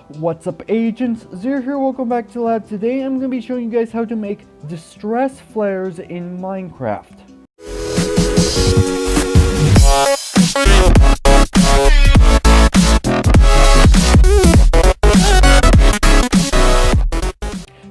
What's up, agents? Zer here, welcome back to the lab. Today I'm going to be showing you guys how to make distress flares in Minecraft.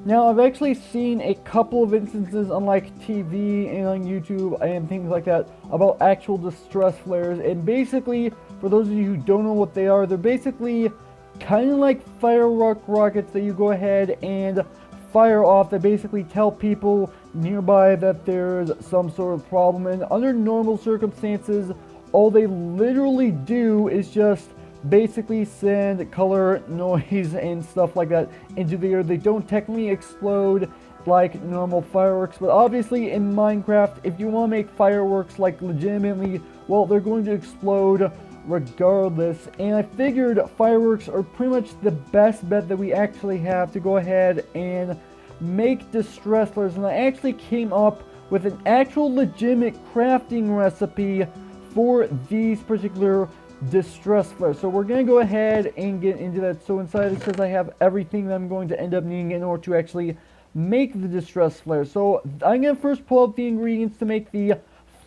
Now, I've actually seen a couple of instances on like TV and on YouTube and things like that about actual distress flares, and basically, for those of you who don't know what they are, they're basically kind of like firework rockets that you go ahead and fire off that basically tell people nearby that there's some sort of problem. And under normal circumstances, all they literally do is just basically send color, noise, and stuff like that into the air. They don't technically explode like normal fireworks, but obviously in Minecraft, if you want to make fireworks like legitimately, well, they're going to explode regardless. And I figured fireworks are pretty much the best bet that we actually have to go ahead and make distress flares. And I actually came up with an actual legitimate crafting recipe for these particular distress flares. So we're going to go ahead and get into that. So inside it says I have everything that I'm going to end up needing in order to actually make the distress flare. So I'm going to first pull out the ingredients to make the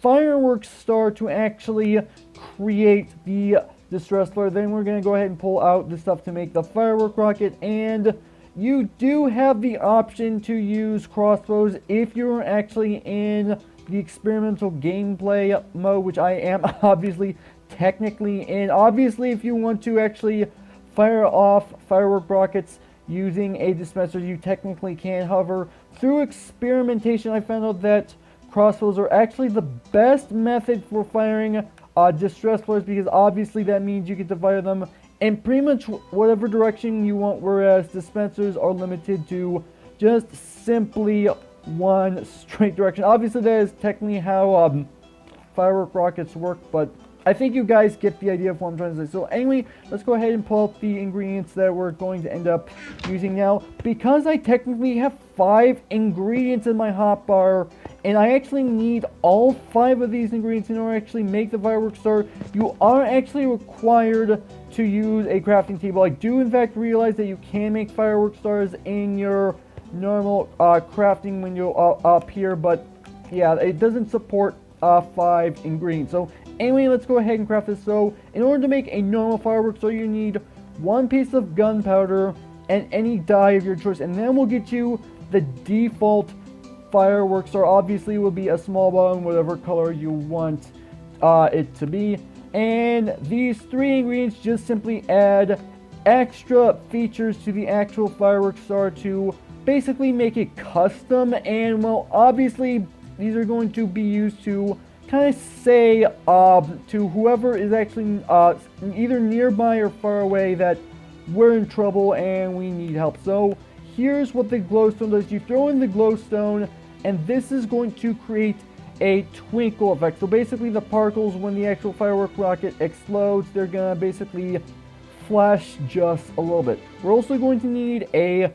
fireworks star to actually create the distress flare. Then we're going to go ahead and pull out the stuff to make the firework rocket. And you do have the option to use crossbows if you're actually in the experimental gameplay mode, which I am obviously technically in. Obviously, if you want to actually fire off firework rockets using a dispenser, you technically can. However, through experimentation, I found out that crossbows are actually the best method for firing distress flares, because obviously that means you get to fire them in pretty much whatever direction you want, whereas dispensers are limited to just simply one straight direction. Obviously that is technically how firework rockets work, but I think you guys get the idea of what I'm trying to say. So anyway, let's go ahead and pull out the ingredients that we're going to end up using now. Because I technically have 5 ingredients in my hotbar, and I actually need all 5 of these ingredients in order to actually make the fireworks star, you are actually required to use a crafting table. I do in fact realize that you can make firework stars in your normal crafting when you're up here, but yeah, it doesn't support 5 ingredients. So anyway, let's go ahead and craft this. So in order to make a normal fireworks star, you need 1 piece of gunpowder and any dye of your choice, and then we'll get you the default fireworks star. Obviously it will be a small ball in whatever color you want it to be. And these 3 ingredients just simply add extra features to the actual fireworks star to basically make it custom. And well, obviously these are going to be used to kind of say to whoever is actually either nearby or far away that we're in trouble and we need help. So here's what the glowstone does. You throw in the glowstone, and this is going to create a twinkle effect. So basically the particles, when the actual firework rocket explodes, they're gonna basically flash just a little bit. We're also going to need a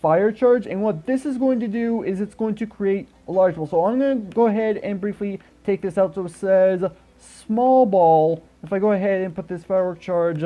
fire charge, and what this is going to do is it's going to create a large ball. So I'm going to go ahead and briefly take this out. So it says small ball. If I go ahead and put this firework charge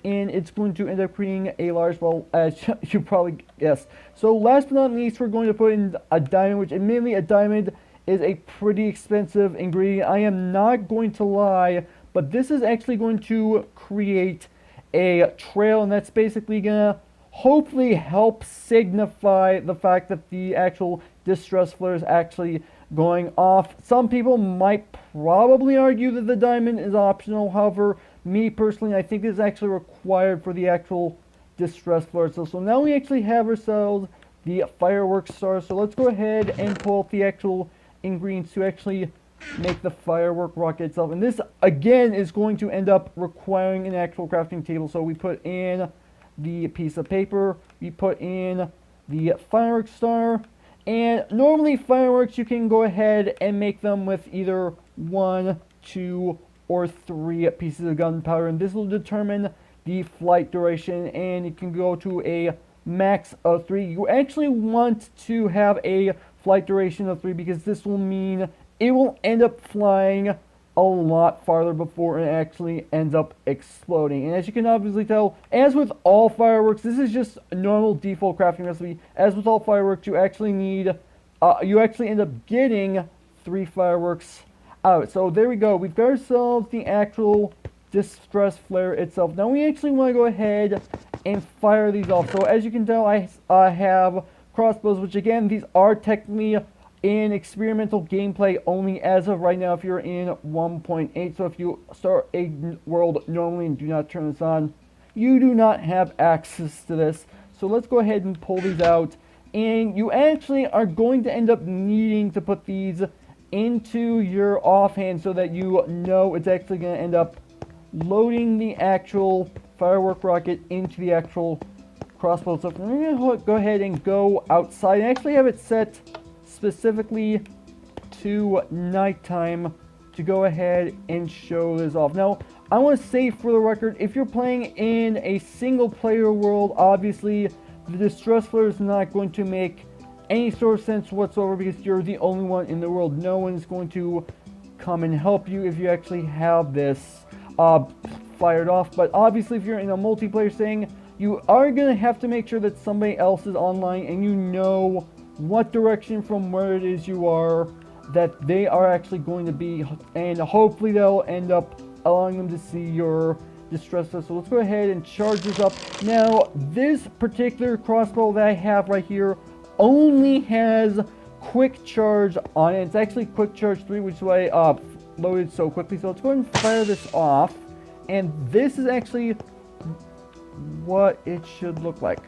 in, it's going to end up creating a large ball, as you probably guessed. So last but not least, we're going to put in a diamond, which admittedly a diamond is a pretty expensive ingredient. I am not going to lie, but this is actually going to create a trail, and that's basically gonna hopefully help signify the fact that the actual distress flare is actually going off. Some people might probably argue that the diamond is optional. However, me personally, I think it's actually required for the actual distress flare. So now we actually have ourselves the fireworks star. So let's go ahead and pull out the actual ingredients to actually make the firework rocket itself. And this again is going to end up requiring an actual crafting table. So we put in the piece of paper, we put in the fireworks star, and normally fireworks you can go ahead and make them with either 1, 2, or 3 pieces of gunpowder, and this will determine the flight duration, and it can go to a max of 3. You actually want to have a flight duration of 3 because this will mean it will end up flying a lot farther before it actually ends up exploding. And as you can obviously tell, as with all fireworks, this is just a normal default crafting recipe. As with all fireworks, you actually need, you actually end up getting 3 fireworks out. So there we go. We've got ourselves the actual distress flare itself. Now we actually want to go ahead and fire these off. So as you can tell, I have crossbows, which again, these are technically in experimental gameplay only as of right now if you're in 1.8. So if you start a world normally and do not turn this on, you do not have access to this. So let's go ahead and pull these out. And you actually are going to end up needing to put these into your offhand so that you know it's actually going to end up loading the actual firework rocket into the actual crossbow. So we're going to go ahead and go outside and actually have it set specifically to nighttime to go ahead and show this off. Now, I want to say for the record, if you're playing in a single player world, obviously the distress flare is not going to make any sort of sense whatsoever because you're the only one in the world. No one is going to come and help you if you actually have this fired off. But obviously if you're in a multiplayer thing, you are going to have to make sure that somebody else is online and you know what direction from where it is you are that they are actually going to be, and hopefully they'll end up allowing them to see your distress flare. So let's go ahead and charge this up. Now this particular crossbow that I have right here only has quick charge on it. It's actually quick charge 3, which is why I loaded so quickly. So let's go ahead and fire this off, and this is actually what it should look like.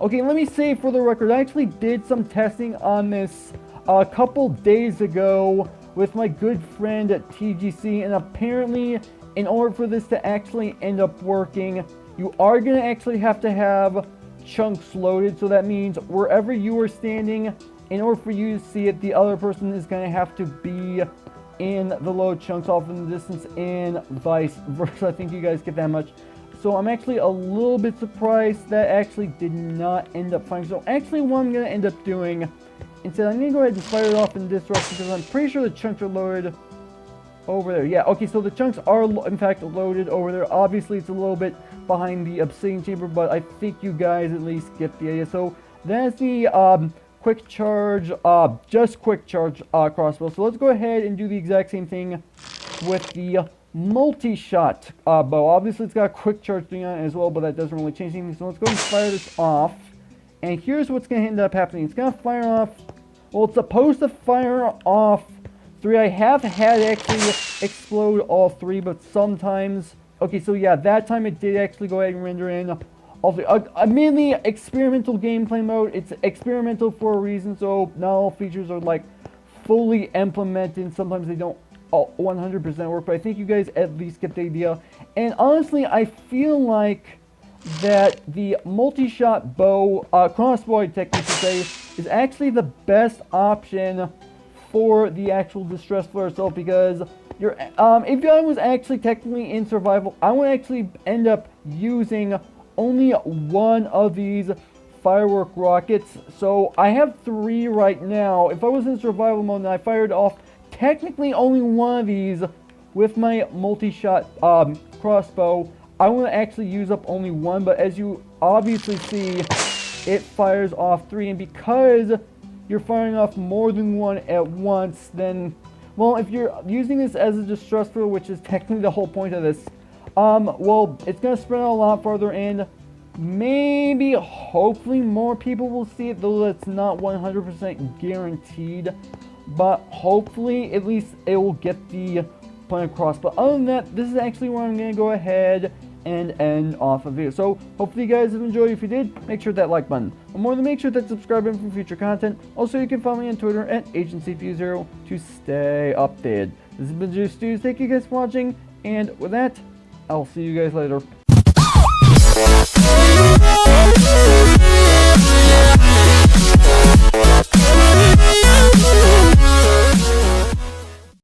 Okay, let me say for the record, I actually did some testing on this a couple days ago with my good friend at TGC, and apparently in order for this to actually end up working, you are going to actually have to have chunks loaded. So that means wherever you are standing, in order for you to see it, the other person is going to have to be in the load chunks off in the distance and vice versa. I think you guys get that much. So I'm actually a little bit surprised that actually did not end up firing. So actually what I'm going to end up doing, instead I'm going to go ahead and fire it off in this direction because I'm pretty sure the chunks are loaded over there. Yeah, okay, so the chunks are in fact loaded over there. Obviously it's a little bit behind the obsidian chamber, but I think you guys at least get the idea. So that's the quick charge, just quick charge crossbow. So let's go ahead and do the exact same thing with the multi-shot bow. Obviously it's got a quick charge thing on it as well, but that doesn't really change anything. So let's go and fire this off, and here's what's going to end up happening. It's going to fire off, well, it's supposed to fire off 3. I have had it actually explode all 3, but sometimes, okay, so yeah, that time it did actually go ahead and render in all 3. Mainly experimental gameplay mode. It's experimental for a reason, so not all features are like fully implemented. Sometimes they don't 100% work, but I think you guys at least get the idea. And honestly, I feel like that the multi-shot bow, crossbow I technically say, is actually the best option for the actual distress flare itself, because you're, if I was actually technically in survival, I would actually end up using only one of these firework rockets. So I have 3 right now. If I was in survival mode and I fired off technically only one of these with my multi-shot crossbow, I want to actually use up only one, but as you obviously see, it fires off 3, and because you're firing off more than one at once, then, well, if you're using this as a distress flare, which is technically the whole point of this, well, it's going to spread out a lot farther, and maybe, hopefully, more people will see it, though that's not 100% guaranteed. But hopefully, at least it will get the point across. But other than that, this is actually where I'm going to go ahead and end off a video. So hopefully you guys have enjoyed. If you did, make sure that like button. But more than make sure that subscribe button for future content. Also, you can follow me on Twitter at AgentCPU0 to stay updated. This has been Zer0's. Thank you guys for watching. And with that, I'll see you guys later.